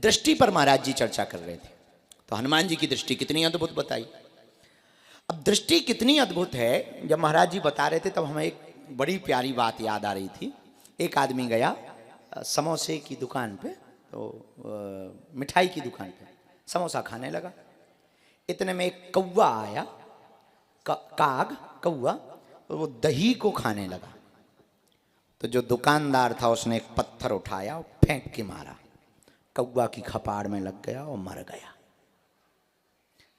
दृष्टि पर महाराज जी चर्चा कर रहे थे। तो हनुमान जी की दृष्टि कितनी अद्भुत बताई। अब दृष्टि कितनी अद्भुत है, जब महाराज जी बता रहे थे तब हमें एक बड़ी प्यारी बात याद आ रही थी। एक आदमी गया समोसे की दुकान पे, तो मिठाई की दुकान पे समोसा खाने लगा। इतने में एक कौवा आया, काग कौवा, तो वो दही को खाने लगा। तो जो दुकानदार था उसने एक पत्थर उठाया और फेंक के मारा, कौवा की खपाड़ में लग गया और मर गया।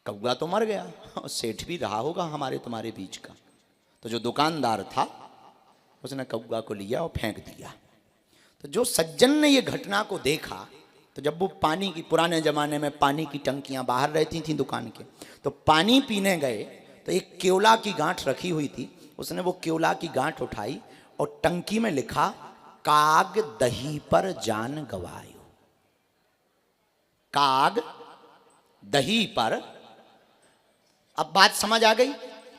कौवा तो मर गया और सेठ भी रहा होगा हमारे तुम्हारे बीच का। तो जो दुकानदार था उसने कौवा को लिया और फेंक दिया। तो जो सज्जन ने ये घटना को देखा, तो जब वो पानी की, पुराने जमाने में पानी की टंकियां बाहर रहती थी दुकान के, तो पानी पीने गए तो एक केवला की गांठ रखी हुई थी। उसने वो केवला की गांठ उठाई और टंकी में लिखा, काग दही पर जान गवायो। काग दही पर। अब बात समझ आ गई।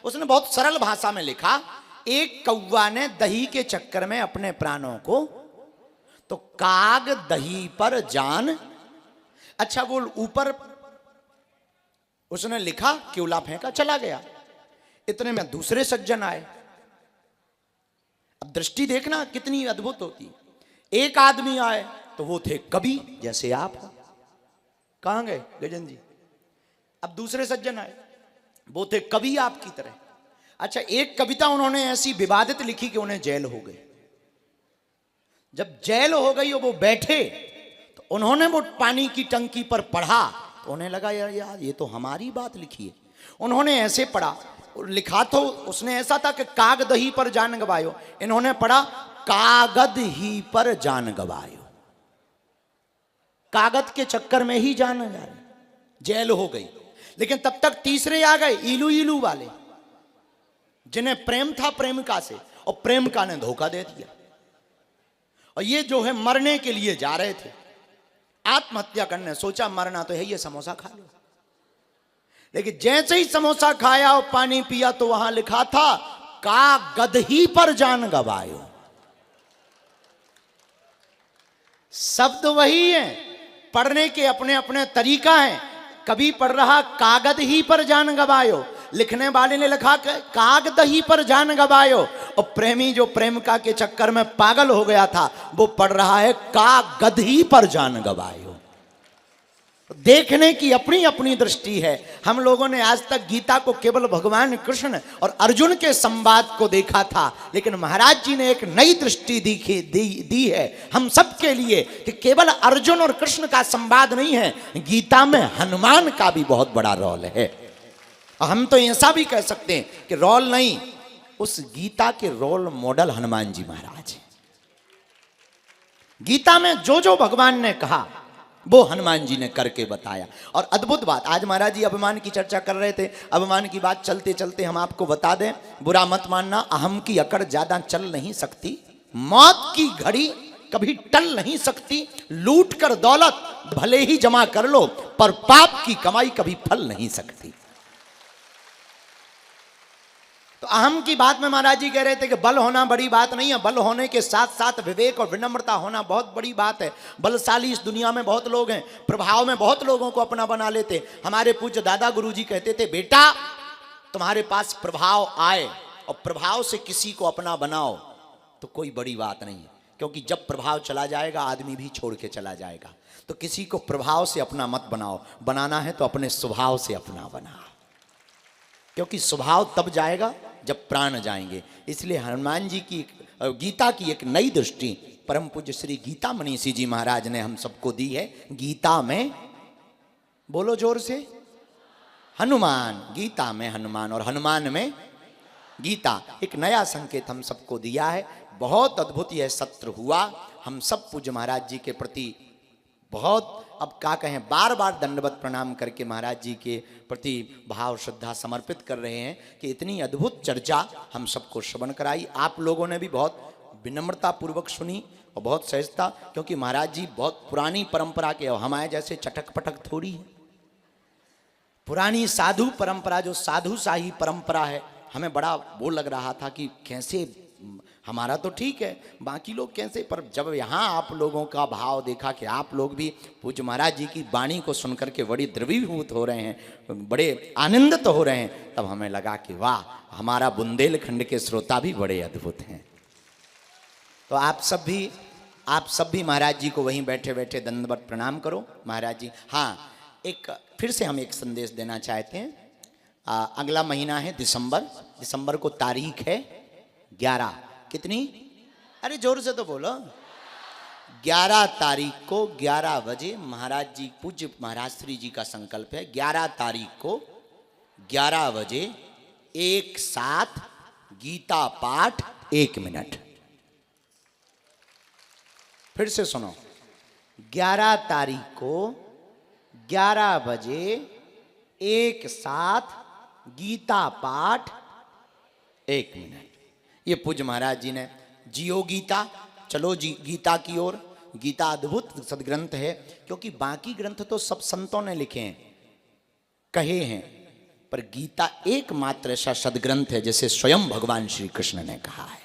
उसने बहुत सरल भाषा में लिखा, एक कौवा ने दही के चक्कर में अपने प्राणों को, तो काग दही पर जान। अच्छा, वो ऊपर उसने लिखा, केवला फेंका, चला गया। इतने में दूसरे सज्जन आए। अब दृष्टि देखना कितनी अद्भुत होती। एक आदमी आए तो वो थे कवि, जैसे आप हो। कहां गए गजन जी? अब दूसरे सज्जन आए, वो थे कवि आपकी तरह। अच्छा, एक कविता उन्होंने ऐसी विवादित लिखी कि उन्हें जेल हो गई। जब जेल हो गई और वो बैठे, तो उन्होंने वो पानी की टंकी पर पढ़ा, तो उन्हें लगा यार ये तो हमारी बात लिखी है। उन्होंने ऐसे पढ़ा, लिखा तो उसने ऐसा था कि काग दही पर जान गवायो। इन्होंने पढ़ा, कागद ही पर जान गवायो। कागज के चक्कर में ही जान जा रही, जेल हो गई। लेकिन तब तक तीसरे आ गए, इलू इलू वाले, जिन्हें प्रेम था प्रेमिका से, और प्रेमिका ने धोखा दे दिया। और ये जो है मरने के लिए जा रहे थे, आत्महत्या करने, सोचा मरना तो है, ये समोसा खा लो। लेकिन जैसे ही समोसा खाया और पानी पिया, तो वहां लिखा था, कागद ही पर जान गवायो। शब्द वही है, पढ़ने के अपने अपने तरीका है। कभी पढ़ रहा कागद ही पर जान गवायो, लिखने वाले ने लिखा कागद ही पर जान गवायो, और प्रेमी जो प्रेमिका के चक्कर में पागल हो गया था, वो पढ़ रहा है कागद ही पर जान गवायो। देखने की अपनी अपनी दृष्टि है। हम लोगों ने आज तक गीता को केवल भगवान कृष्ण और अर्जुन के संवाद को देखा था, लेकिन महाराज जी ने एक नई दृष्टि दी है हम सबके लिए, कि केवल अर्जुन और कृष्ण का संवाद नहीं है, गीता में हनुमान का भी बहुत बड़ा रोल है। हम तो ऐसा भी कह सकते हैं कि रोल नहीं, उस गीता के रोल मॉडल हनुमान जी महाराज हैं। गीता में जो जो भगवान ने कहा वो हनुमान जी ने करके बताया। और अद्भुत बात, आज महाराज जी अभिमान की चर्चा कर रहे थे। अभिमान की बात चलते चलते हम आपको बता दें, बुरा मत मानना, अहम की अकड़ ज्यादा चल नहीं सकती। मौत की घड़ी कभी टल नहीं सकती। लूट कर दौलत भले ही जमा कर लो, पर पाप की कमाई कभी फल नहीं सकती। तो अहम की बात में महाराज जी कह रहे थे कि बल होना बड़ी बात नहीं है, बल होने के साथ साथ विवेक और विनम्रता होना बहुत बड़ी बात है। बलशाली इस दुनिया में बहुत लोग हैं, प्रभाव में बहुत लोगों को अपना बना लेते। हमारे पूज्य दादा गुरुजी कहते थे, बेटा तुम्हारे पास प्रभाव आए और प्रभाव से किसी को अपना बनाओ तो कोई बड़ी बात नहीं है, क्योंकि जब प्रभाव चला जाएगा आदमी भी छोड़ के चला जाएगा। तो किसी को प्रभाव से अपना मत बनाओ, बनाना है तो अपने स्वभाव से अपना बनाओ, क्योंकि स्वभाव तब जाएगा जब प्राण जाएंगे। इसलिए हनुमान जी की गीता की एक नई दृष्टि परम पूज्य श्री गीता मनीषी जी महाराज ने हम सबको दी है। गीता में, बोलो जोर से, हनुमान, गीता में हनुमान और हनुमान में गीता, एक नया संकेत हम सबको दिया है। बहुत अद्भुत यह सत्र हुआ। हम सब पूज्य महाराज जी के प्रति बहुत, अब क्या कहें, बार बार दंडवत प्रणाम करके महाराज जी के प्रति भाव श्रद्धा समर्पित कर रहे हैं कि इतनी अद्भुत चर्चा हम सबको श्रवण कराई। आप लोगों ने भी बहुत विनम्रता पूर्वक सुनी और बहुत सहजता, क्योंकि महाराज जी बहुत पुरानी परंपरा के, हमारे जैसे चटक पटक थोड़ी है। पुरानी साधु परंपरा, जो साधु शाही परंपरा है, हमें बड़ा वो लग रहा था कि कैसे हमारा तो ठीक है, बाकी लोग कैसे। पर जब यहाँ आप लोगों का भाव देखा कि आप लोग भी पूज्य महाराज जी की वाणी को सुनकर के बड़ी द्रवीभूत हो रहे हैं, बड़े आनंदित हो रहे हैं, तब हमें लगा कि वाह, हमारा बुंदेलखंड के श्रोता भी बड़े अद्भुत हैं। तो आप सब भी महाराज जी को वहीं बैठे बैठे दंडवत प्रणाम करो महाराज जी। हाँ, एक फिर से हम एक संदेश देना चाहते हैं। अगला महीना है दिसंबर को तारीख है 11, कितनी? अरे जोर से तो बोलो। 11 तारीख को 11 बजे महाराज जी, पूज्य महाराज श्री जी का संकल्प है, 11 तारीख को 11 बजे एक साथ गीता पाठ 1 मिनट। फिर से सुनो, 11 तारीख को 11 बजे एक साथ गीता पाठ 1 मिनट। ये पूज्य महाराज जी ने जियो गीता, चलो जी गीता की ओर। गीता अद्भुत सदग्रंथ है, क्योंकि बाकी ग्रंथ तो सब संतों ने लिखे हैं, कहे हैं, पर गीता एकमात्र ऐसा सदग्रंथ है जैसे स्वयं भगवान श्री कृष्ण ने कहा है।